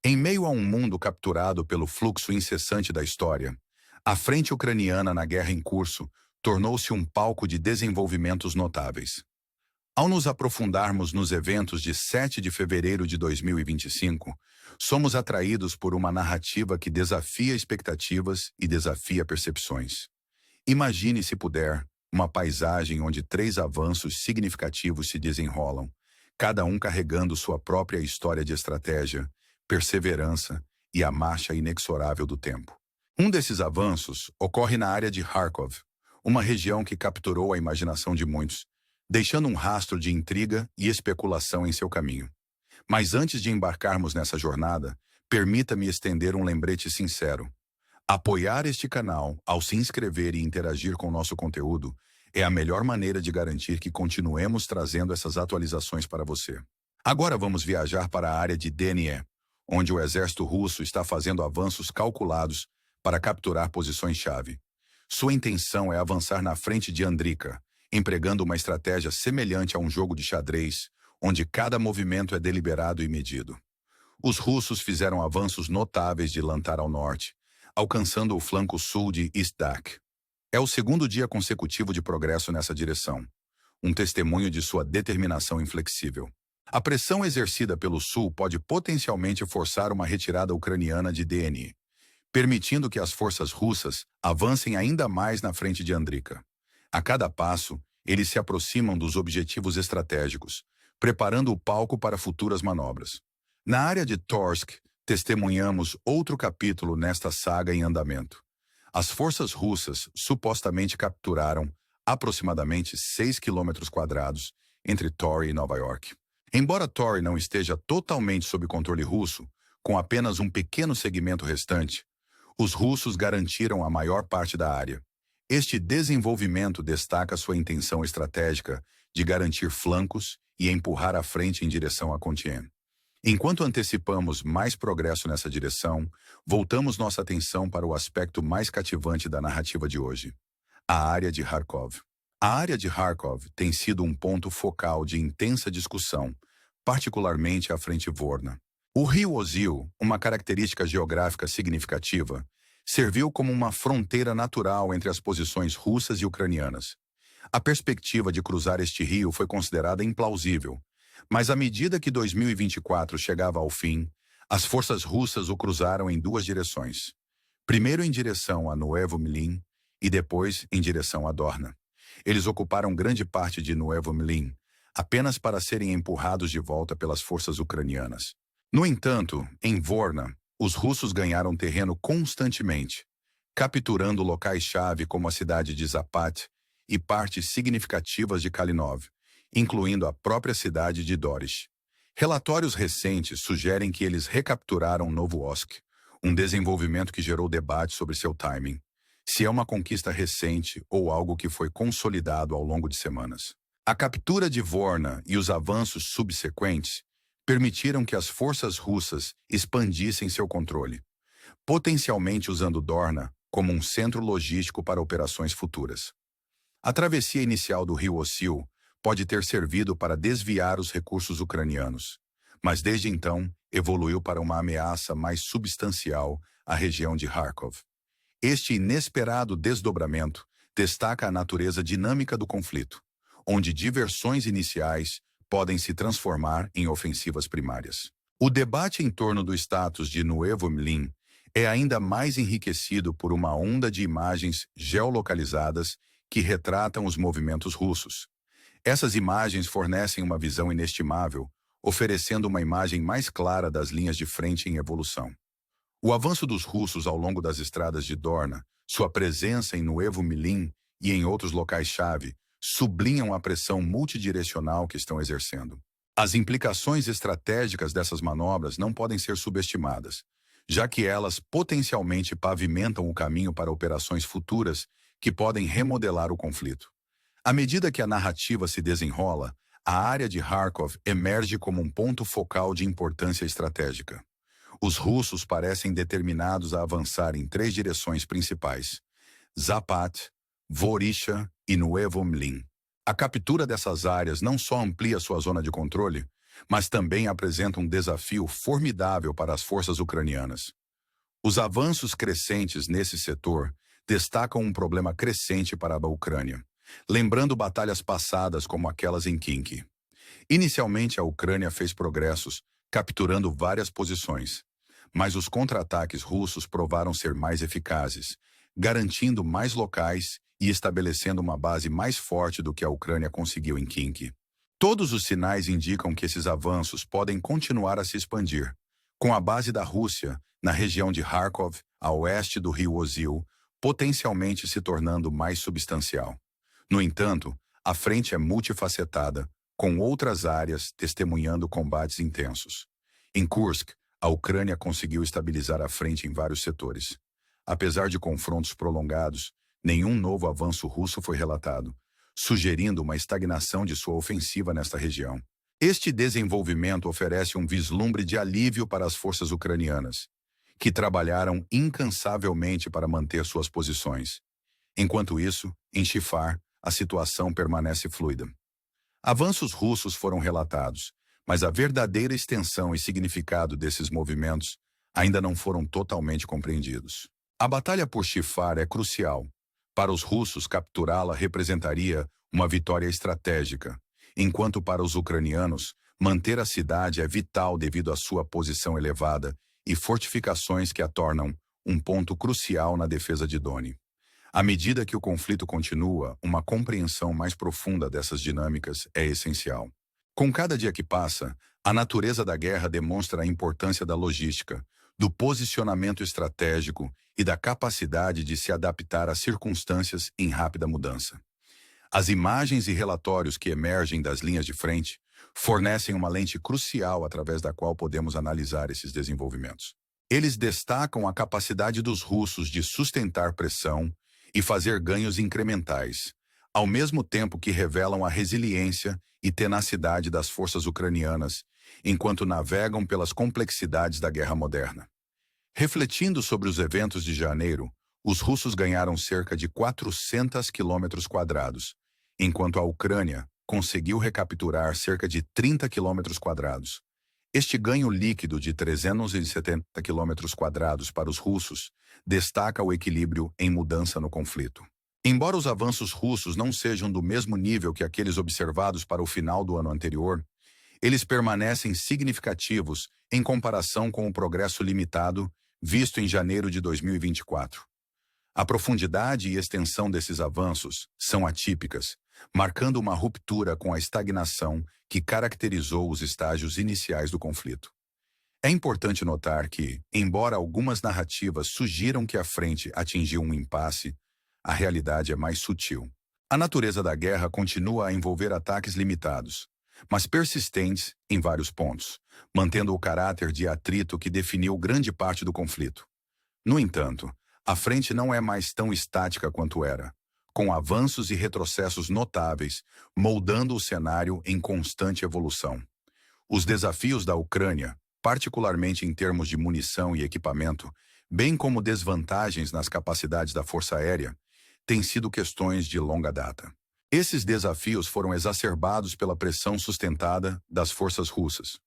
Em meio a um mundo capturado pelo fluxo incessante da história, a frente ucraniana na guerra em curso tornou-se um palco de desenvolvimentos notáveis. Ao nos aprofundarmos nos eventos de 7 de fevereiro de 2025, somos atraídos por uma narrativa que desafia expectativas e desafia percepções. Imagine, se puder, uma paisagem onde 3 avanços significativos se desenrolam, cada um carregando sua própria história de estratégia, perseverança e a marcha inexorável do tempo. Um desses avanços ocorre na área de Kharkov, uma região que capturou a imaginação de muitos, deixando um rastro de intriga e especulação em seu caminho. Mas antes de embarcarmos nessa jornada, permita-me estender um lembrete sincero. Apoiar este canal, ao se inscrever e interagir com nosso conteúdo, é a melhor maneira de garantir que continuemos trazendo essas atualizações para você. Agora vamos viajar para a área de DNE, onde o exército russo está fazendo avanços calculados para capturar posições-chave. Sua intenção é avançar na frente de Andrika, empregando uma estratégia semelhante a um jogo de xadrez, onde cada movimento é deliberado e medido. Os russos fizeram avanços notáveis de Lantar ao norte, alcançando o flanco sul de Istdak. É o segundo dia consecutivo de progresso nessa direção, um testemunho de sua determinação inflexível. A pressão exercida pelo sul pode potencialmente forçar uma retirada ucraniana de DNI, permitindo que as forças russas avancem ainda mais na frente de Andrika. A cada passo, eles se aproximam dos objetivos estratégicos, preparando o palco para futuras manobras. Na área de Torsk, testemunhamos outro capítulo nesta saga em andamento. As forças russas supostamente capturaram aproximadamente 6 quilômetros quadrados entre Tori e Nova York. Embora Tori não esteja totalmente sob controle russo, com apenas um pequeno segmento restante, os russos garantiram a maior parte da área. Este desenvolvimento destaca sua intenção estratégica de garantir flancos e empurrar à frente em direção a Kontien. Enquanto antecipamos mais progresso nessa direção, voltamos nossa atenção para o aspecto mais cativante da narrativa de hoje: a área de Kharkov. A área de Kharkov tem sido um ponto focal de intensa discussão, particularmente à frente Vorna. O rio Osil, uma característica geográfica significativa, serviu como uma fronteira natural entre as posições russas e ucranianas. A perspectiva de cruzar este rio foi considerada implausível, mas à medida que 2024 chegava ao fim, as forças russas o cruzaram em 2 direções. Primeiro em direção a Novo Mlin e depois em direção a Dorna. Eles ocuparam grande parte de Novo Mlin, apenas para serem empurrados de volta pelas forças ucranianas. No entanto, em Vorna, os russos ganharam terreno constantemente, capturando locais-chave como a cidade de Zapat e partes significativas de Kalinov, incluindo a própria cidade de Dorish. Relatórios recentes sugerem que eles recapturaram Novoossk, um desenvolvimento que gerou debate sobre seu timing, se é uma conquista recente ou algo que foi consolidado ao longo de semanas. A captura de Vorna e os avanços subsequentes permitiram que as forças russas expandissem seu controle, potencialmente usando Dorna como um centro logístico para operações futuras. A travessia inicial do rio Osil pode ter servido para desviar os recursos ucranianos, mas desde então evoluiu para uma ameaça mais substancial à região de Kharkov. Este inesperado desdobramento destaca a natureza dinâmica do conflito, onde diversões iniciais podem se transformar em ofensivas primárias. O debate em torno do status de Novo Mlin é ainda mais enriquecido por uma onda de imagens geolocalizadas que retratam os movimentos russos. Essas imagens fornecem uma visão inestimável, oferecendo uma imagem mais clara das linhas de frente em evolução. O avanço dos russos ao longo das estradas de Dorna, sua presença em Novo Mlin e em outros locais-chave, sublinham a pressão multidirecional que estão exercendo. As implicações estratégicas dessas manobras não podem ser subestimadas, já que elas potencialmente pavimentam o caminho para operações futuras que podem remodelar o conflito. À medida que a narrativa se desenrola, a área de Kharkov emerge como um ponto focal de importância estratégica. Os russos parecem determinados a avançar em 3 direções principais: Zapat, Vorisha e Novo Mlin. A captura dessas áreas não só amplia sua zona de controle, mas também apresenta um desafio formidável para as forças ucranianas. Os avanços crescentes nesse setor destacam um problema crescente para a Ucrânia, lembrando batalhas passadas como aquelas em Kharkiv. Inicialmente, a Ucrânia fez progressos, capturando várias posições, mas os contra-ataques russos provaram ser mais eficazes, garantindo mais locais e estabelecendo uma base mais forte do que a Ucrânia conseguiu em Kharkiv. Todos os sinais indicam que esses avanços podem continuar a se expandir, com a base da Rússia na região de Kharkov, a oeste do rio Osil, potencialmente se tornando mais substancial. No entanto, a frente é multifacetada, com outras áreas testemunhando combates intensos. Em Kursk, a Ucrânia conseguiu estabilizar a frente em vários setores. Apesar de confrontos prolongados, nenhum novo avanço russo foi relatado, sugerindo uma estagnação de sua ofensiva nesta região. Este desenvolvimento oferece um vislumbre de alívio para as forças ucranianas, que trabalharam incansavelmente para manter suas posições. Enquanto isso, em Shifar, a situação permanece fluida. Avanços russos foram relatados, mas a verdadeira extensão e significado desses movimentos ainda não foram totalmente compreendidos. A batalha por Shifar é crucial. Para os russos, capturá-la representaria uma vitória estratégica, enquanto para os ucranianos, manter a cidade é vital devido à sua posição elevada e fortificações que a tornam um ponto crucial na defesa de Doni. À medida que o conflito continua, uma compreensão mais profunda dessas dinâmicas é essencial. Com cada dia que passa, a natureza da guerra demonstra a importância da logística, do posicionamento estratégico e da capacidade de se adaptar às circunstâncias em rápida mudança. As imagens e relatórios que emergem das linhas de frente fornecem uma lente crucial através da qual podemos analisar esses desenvolvimentos. Eles destacam a capacidade dos russos de sustentar pressão e fazer ganhos incrementais, ao mesmo tempo que revelam a resiliência e tenacidade das forças ucranianas, enquanto navegam pelas complexidades da guerra moderna. Refletindo sobre os eventos de janeiro, os russos ganharam cerca de 400 quilômetros quadrados, enquanto a Ucrânia conseguiu recapturar cerca de 30 quilômetros quadrados. Este ganho líquido de 370 quilômetros quadrados para os russos destaca o equilíbrio em mudança no conflito. Embora os avanços russos não sejam do mesmo nível que aqueles observados para o final do ano anterior, eles permanecem significativos em comparação com o progresso limitado visto em janeiro de 2024. A profundidade e extensão desses avanços são atípicas, marcando uma ruptura com a estagnação que caracterizou os estágios iniciais do conflito. É importante notar que, embora algumas narrativas sugiram que a frente atingiu um impasse, a realidade é mais sutil. A natureza da guerra continua a envolver ataques limitados, mas persistentes em vários pontos, mantendo o caráter de atrito que definiu grande parte do conflito. No entanto, a frente não é mais tão estática quanto era, com avanços e retrocessos notáveis, moldando o cenário em constante evolução. Os desafios da Ucrânia, particularmente em termos de munição e equipamento, bem como desvantagens nas capacidades da Força Aérea, têm sido questões de longa data. Esses desafios foram exacerbados pela pressão sustentada das forças russas.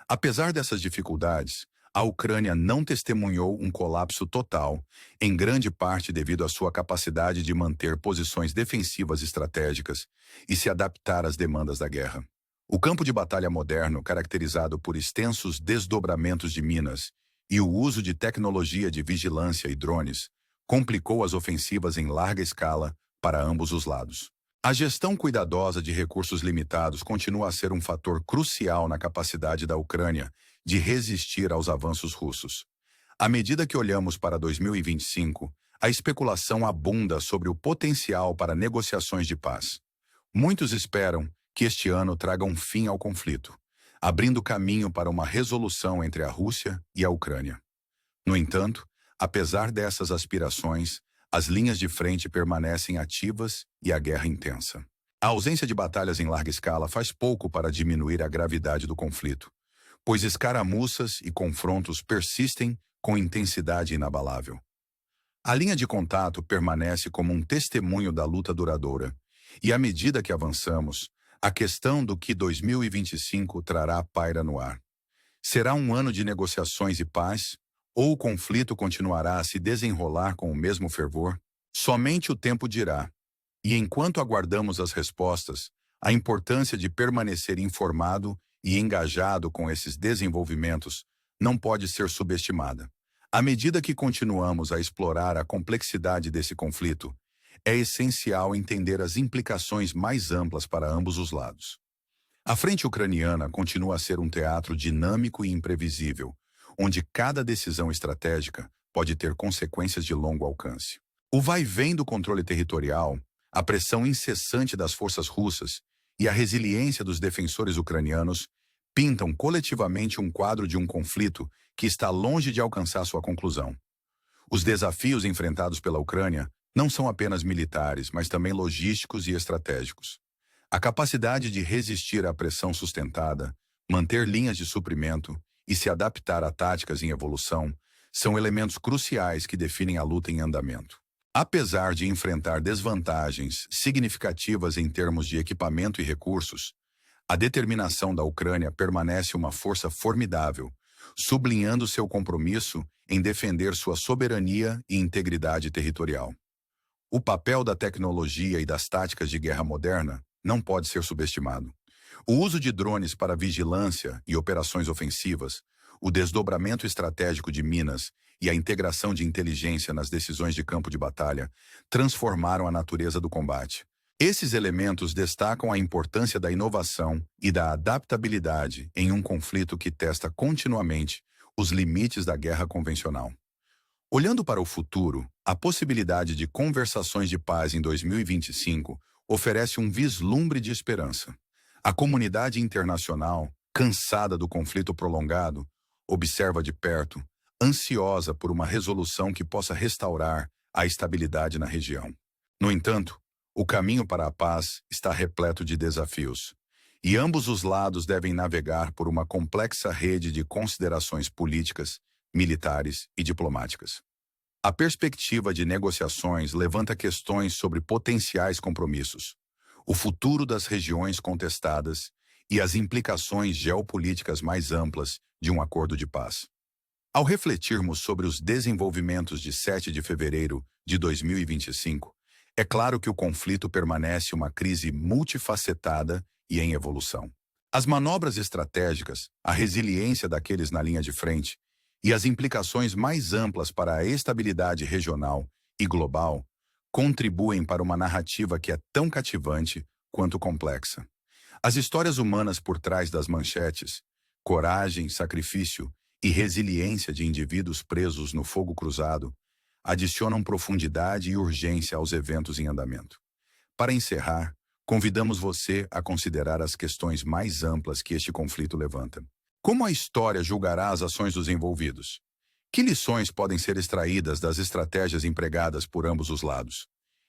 Apesar dessas dificuldades, a Ucrânia não testemunhou um colapso total, em grande parte devido à sua capacidade de manter posições defensivas estratégicas e se adaptar às demandas da guerra. O campo de batalha moderno, caracterizado por extensos desdobramentos de minas e o uso de tecnologia de vigilância e drones, complicou as ofensivas em larga escala para ambos os lados. A gestão cuidadosa de recursos limitados continua a ser um fator crucial na capacidade da Ucrânia de resistir aos avanços russos. À medida que olhamos para 2025, a especulação abunda sobre o potencial para negociações de paz. Muitos esperam que este ano traga um fim ao conflito, abrindo caminho para uma resolução entre a Rússia e a Ucrânia. No entanto, apesar dessas aspirações, as linhas de frente permanecem ativas e a guerra intensa. A ausência de batalhas em larga escala faz pouco para diminuir a gravidade do conflito, pois escaramuças e confrontos persistem com intensidade inabalável. A linha de contato permanece como um testemunho da luta duradoura, e à medida que avançamos, A questão do que 2025 trará paira no ar. Será um ano de negociações e paz? Ou o conflito continuará a se desenrolar com o mesmo fervor? Somente o tempo dirá. E enquanto aguardamos as respostas, a importância de permanecer informado e engajado com esses desenvolvimentos não pode ser subestimada. À medida que continuamos a explorar a complexidade desse conflito, é essencial entender as implicações mais amplas para ambos os lados. A frente ucraniana continua a ser um teatro dinâmico e imprevisível, onde cada decisão estratégica pode ter consequências de longo alcance. O vai-vem do controle territorial, a pressão incessante das forças russas e a resiliência dos defensores ucranianos pintam coletivamente um quadro de um conflito que está longe de alcançar sua conclusão. Os desafios enfrentados pela Ucrânia não são apenas militares, mas também logísticos e estratégicos. A capacidade de resistir à pressão sustentada, manter linhas de suprimento e se adaptar a táticas em evolução são elementos cruciais que definem a luta em andamento. Apesar de enfrentar desvantagens significativas em termos de equipamento e recursos, a determinação da Ucrânia permanece uma força formidável, sublinhando seu compromisso em defender sua soberania e integridade territorial. O papel da tecnologia e das táticas de guerra moderna não pode ser subestimado. O uso de drones para vigilância e operações ofensivas, o desdobramento estratégico de minas e a integração de inteligência nas decisões de campo de batalha transformaram a natureza do combate. Esses elementos destacam a importância da inovação e da adaptabilidade em um conflito que testa continuamente os limites da guerra convencional. Olhando para o futuro, a possibilidade de conversações de paz em 2025 oferece um vislumbre de esperança. A comunidade internacional, cansada do conflito prolongado, observa de perto, ansiosa por uma resolução que possa restaurar a estabilidade na região. No entanto, o caminho para a paz está repleto de desafios, e ambos os lados devem navegar por uma complexa rede de considerações políticas, militares e diplomáticas. A perspectiva de negociações levanta questões sobre potenciais compromissos, o futuro das regiões contestadas e as implicações geopolíticas mais amplas de um acordo de paz. Ao refletirmos sobre os desenvolvimentos de 7 de fevereiro de 2025, é claro que o conflito permanece uma crise multifacetada e em evolução. As manobras estratégicas, a resiliência daqueles na linha de frente e as implicações mais amplas para a estabilidade regional e global contribuem para uma narrativa que é tão cativante quanto complexa. As histórias humanas por trás das manchetes, coragem, sacrifício e resiliência de indivíduos presos no fogo cruzado, adicionam profundidade e urgência aos eventos em andamento. Para encerrar, convidamos você a considerar as questões mais amplas que este conflito levanta. Como a história julgará as ações dos envolvidos? Que lições podem ser extraídas das estratégias empregadas por ambos os lados?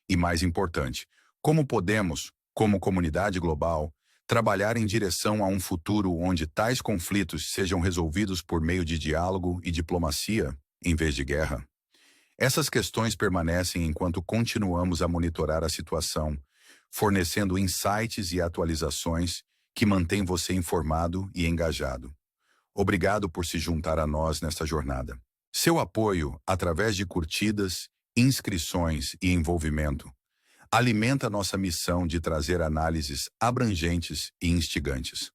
E mais importante, como podemos, como comunidade global, trabalhar em direção a um futuro onde tais conflitos sejam resolvidos por meio de diálogo e diplomacia, em vez de guerra? Essas questões permanecem enquanto continuamos a monitorar a situação, fornecendo insights e atualizações que mantêm você informado e engajado. Obrigado por se juntar a nós nesta jornada. Seu apoio, através de curtidas, inscrições e envolvimento, alimenta nossa missão de trazer análises abrangentes e instigantes.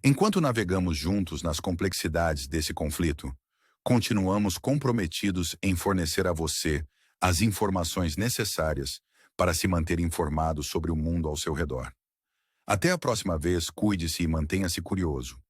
Enquanto navegamos juntos nas complexidades desse conflito, continuamos comprometidos em fornecer a você as informações necessárias para se manter informado sobre o mundo ao seu redor. Até a próxima vez, cuide-se e mantenha-se curioso.